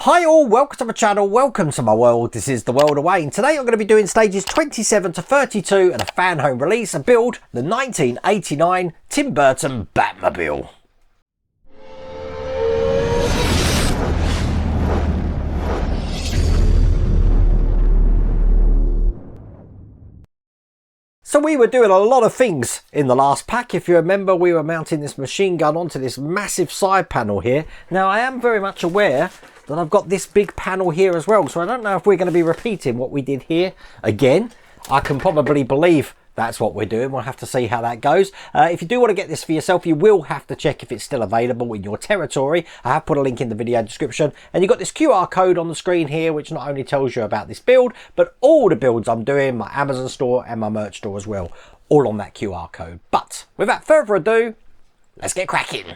Hi all, welcome to my channel, welcome to my world. This is the world of Wayne. Today I'm going to be doing stages 27 to 32 at a Fanhome release and build the 1989 Tim Burton Batmobile. So we were doing a lot of things in the last pack. If you remember, we were mounting this machine gun onto this massive side panel here. Now I am very much aware that I've got this big panel here as well, so I don't know if we're going to be repeating what we did here again. I can probably believe that's what we're doing. We'll have to see how that goes. If you do want to get this for yourself, you will have to check if it's still available in your territory. I have put a link in the video description, and you've got this QR code on the screen here, which not only tells you about this build, but all the builds I'm doing, my Amazon store and my merch store as well, all on that QR code. But without further ado, let's get cracking.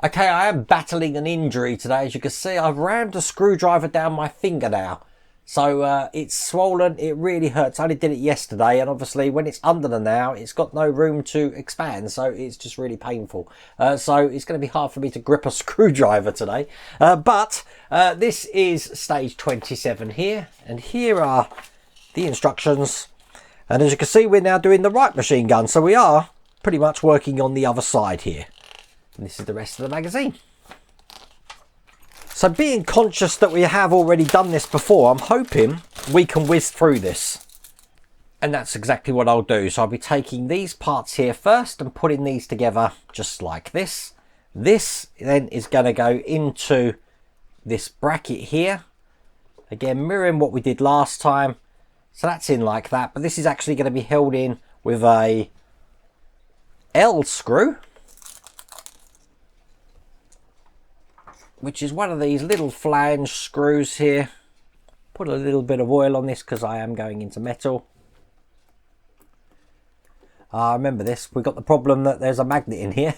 Okay, I am battling an injury today. As you can see, I've rammed a screwdriver down my finger now. So it's swollen, it really hurts. I only did it yesterday, and obviously when it's under the nail, it's got no room to expand, so it's just really painful. So it's going to be hard for me to grip a screwdriver today. But this is stage 27 here, and here are the instructions. And as you can see, we're now doing the right machine gun, so we are pretty much working on the other side here. And this is the rest of the magazine. So being conscious that we have already done this before, I'm hoping we can whiz through this. And that's exactly what I'll do. So I'll be taking these parts here first and putting these together just like this. This then is going to go into this bracket here. Again, mirroring what we did last time. So that's in like that. But this is actually going to be held in with a L screw, which is one of these little flange screws here. Put a little bit of oil on this because I am going into metal. Remember this, we've got the problem that there's a magnet in here.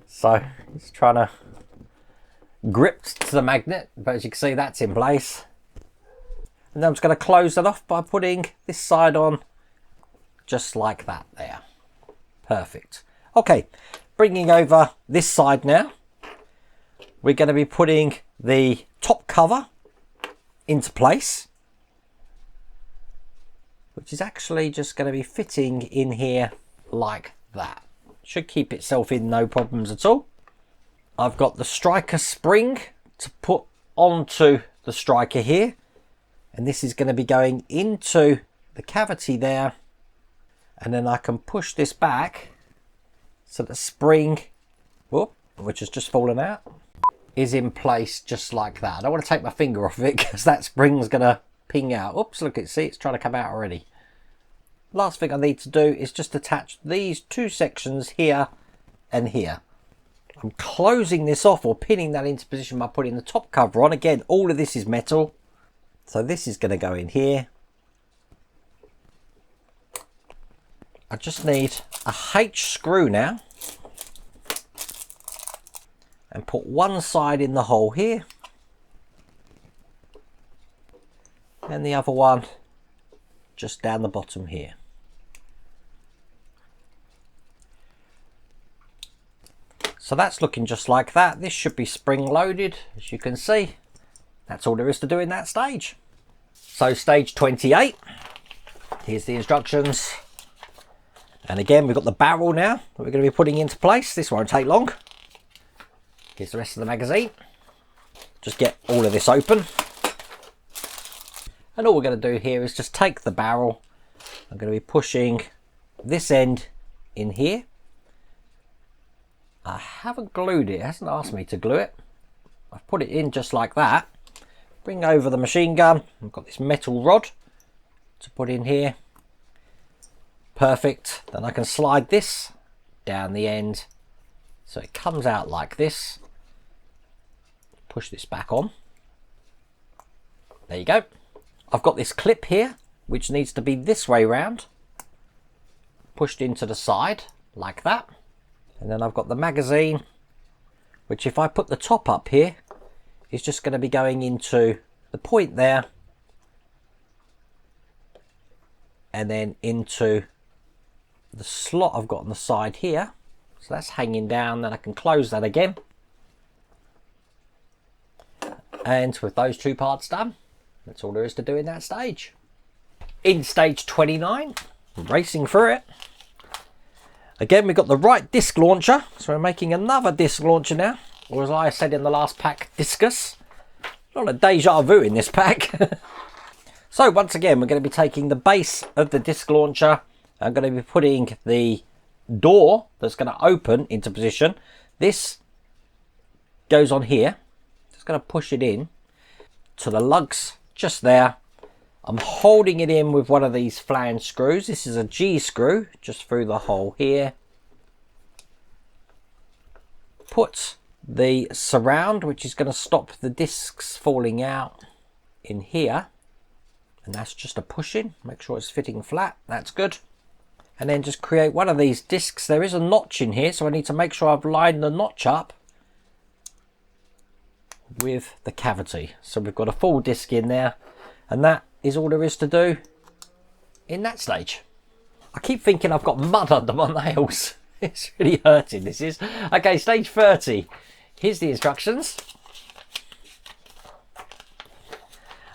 So it's trying to grip to the magnet, but as you can see, that's in place. And then I'm just going to close that off by putting this side on just like that there. Perfect. Okay, bringing over this side now. We're going to be putting the top cover into place, which is actually just going to be fitting in here like that. Should keep itself in, no problems at all. I've got the striker spring to put onto the striker here, and this is going to be going into the cavity there, and then I can push this back so the spring, whoop, which has just fallen out, is in place just like that. I don't want to take my finger off of it because that spring's going to ping out. Oops, look, see, it's trying to come out already. Last thing I need to do is just attach these two sections here and here. I'm closing this off or pinning that into position by putting the top cover on. Again, all of this is metal. So this is going to go in here. I just need a H screw now, and put one side in the hole here and the other one just down the bottom here. So that's looking just like that. This should be spring loaded, as you can see. That's all there is to do in that stage. So stage 28, here's the instructions. And again, we've got the barrel now that we're going to be putting into place. This won't take long. Here's the rest of the magazine. Just get all of this open. And all we're going to do here is just take the barrel. I'm going to be pushing this end in here. I haven't glued it. It hasn't asked me to glue it. I've put it in just like that. Bring over the machine gun. I've got this metal rod to put in here. Perfect. Then I can slide this down the end so it comes out like this. Push this back on. There you go. I've got this clip here which needs to be this way round, pushed into the side like that. And then I've got the magazine, which if I put the top up here, is just going to be going into the point there and then into the slot I've got on the side here. So that's hanging down. Then I can close that again. And with those two parts done, that's all there is to do in that stage. In stage 29, racing through it. Again, we've got the right disc launcher, so we're making another disc launcher now. Or as I said in the last pack, discus. A lot of deja vu in this pack. So once again, we're going to be taking the base of the disc launcher. I'm going to be putting the door that's going to open into position. This goes on here. Just going to push it in to the lugs just there. I'm holding it in with one of these flange screws. This is a G screw just through the hole here. Put the surround, which is going to stop the discs falling out, in here. And that's just a push in. Make sure it's fitting flat. That's good. And then just create one of these discs. There is a notch in here, so I need to make sure I've lined the notch up with the cavity. So we've got a full disc in there, and that is all there is to do in that stage. I keep thinking I've got mud under my nails. It's really hurting, this is. Okay, stage 30. Here's the instructions.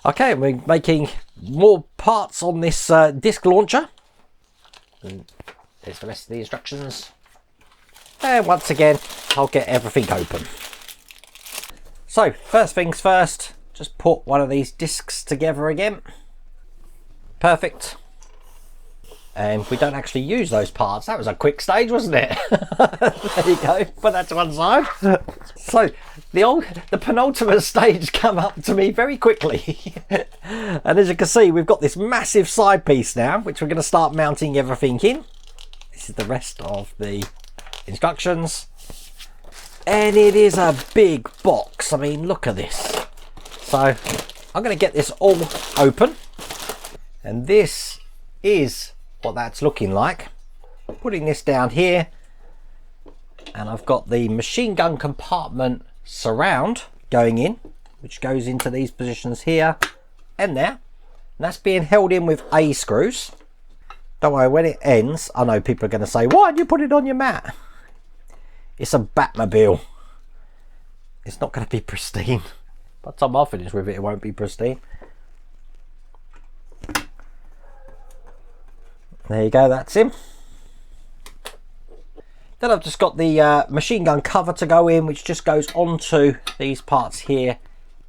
Okay, we're making more parts on this disc launcher. And there's the rest of the instructions. And once again, I'll get everything open. So, first things first, just put one of these discs together again. Perfect. And we don't actually use those parts. That was a quick stage, wasn't it? There you go. Put that to one side. So the penultimate stage come up to me very quickly. And as you can see, we've got this massive side piece now, which we're going to start mounting everything in. This is the rest of the instructions. And it is a big box. I mean, look at this. So I'm going to get this all open. And this is what that's looking like. Putting this down here, and I've got the machine gun compartment surround going in, which goes into these positions here and there, and that's being held in with A screws. Don't worry, when it ends, I know people are going to say, why did you put it on your mat? It's a Batmobile. It's not going to be pristine. By the time I finish with it, it won't be pristine. There you go, that's him. Then I've just got the machine gun cover to go in, which just goes onto these parts here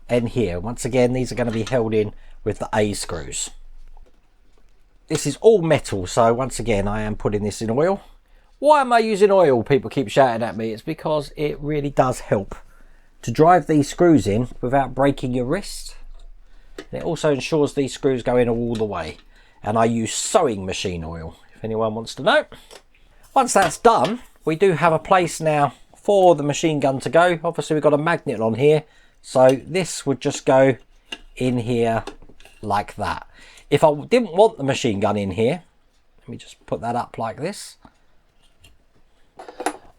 and here. Once again, these are going to be held in with the A screws. This is all metal, so once again, I am putting this in oil. Why am I using oil? People keep shouting at me. It's because it really does help to drive these screws in without breaking your wrist. And it also ensures these screws go in all the way. And I use sewing machine oil, if anyone wants to know. Once that's done, we do have a place now for the machine gun to go. Obviously, we've got a magnet on here, so this would just go in here like that. If I didn't want the machine gun in here, let me just put that up like this.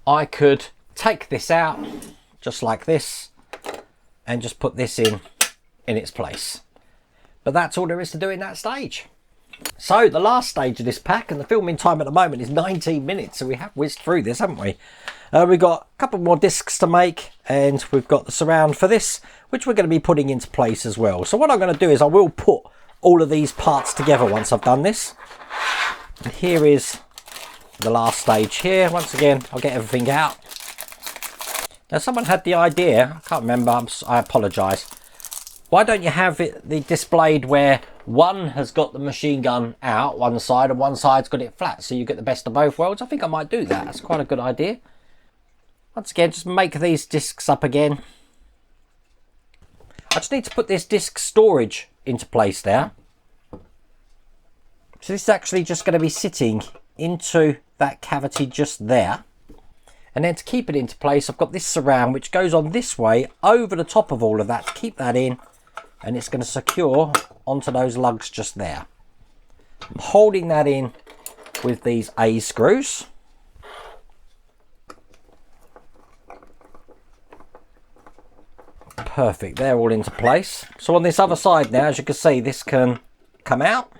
I could take this out just like this and just put this in its place. But that's all there is to do in that stage. So the last stage of this pack, and the filming time at the moment is 19 minutes, so we have whizzed through this, haven't we? We've got a couple more discs to make, and we've got the surround for this, which we're going to be putting into place as well. So what I'm going to do is I will put all of these parts together once I've done this. And here is the last stage here. Once again, I'll get everything out. Now someone had the idea, I can't remember, I apologise. Why don't you have it displayed where one has got the machine gun out one side and one side's got it flat, so you get the best of both worlds? I think I might do that. That's quite a good idea. Once again, just make these discs up again. I just need to put this disc storage into place there. So this is actually just going to be sitting into that cavity just there. And then to keep it into place, I've got this surround which goes on this way over the top of all of that to keep that in. And it's going to secure onto those lugs just there. I'm holding that in with these A screws. Perfect, they're all into place. So on this other side now, as you can see, this can come out.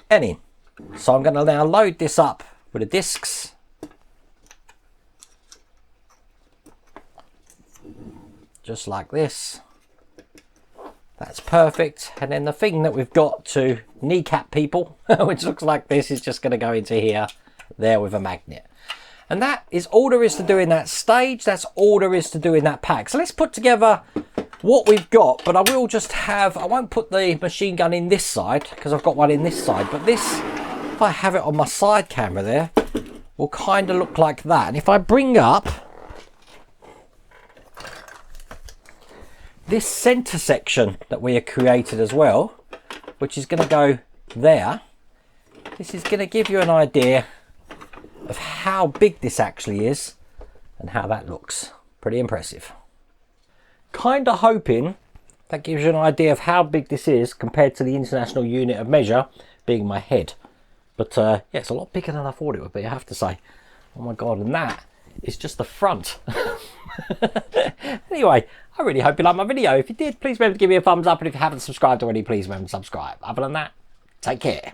And in. So I'm going to now load this up with the discs. just like this. That's perfect. And then the thing that we've got to kneecap people, which looks like this, is just going to go into here, there with a magnet. And that is all there is to do in that stage. That's all there is to do in that pack. So let's put together what we've got, but I will just have, I won't put the machine gun in this side because I've got one in this side, but this, if I have it on my side camera there, will kind of look like that. And if I bring up this center section that we have created as well, which is going to go there, this is going to give you an idea of how big this actually is and how that looks. Pretty impressive. Kind of hoping that gives you an idea of how big this is compared to the international unit of measure being my head. But yeah, it's a lot bigger than I thought it would be, I have to say. Oh my god, and that is just the front. Anyway, I really hope you liked my video. If you did, please remember to give me a thumbs up, and if you haven't subscribed already, please remember to subscribe. Other than that, take care.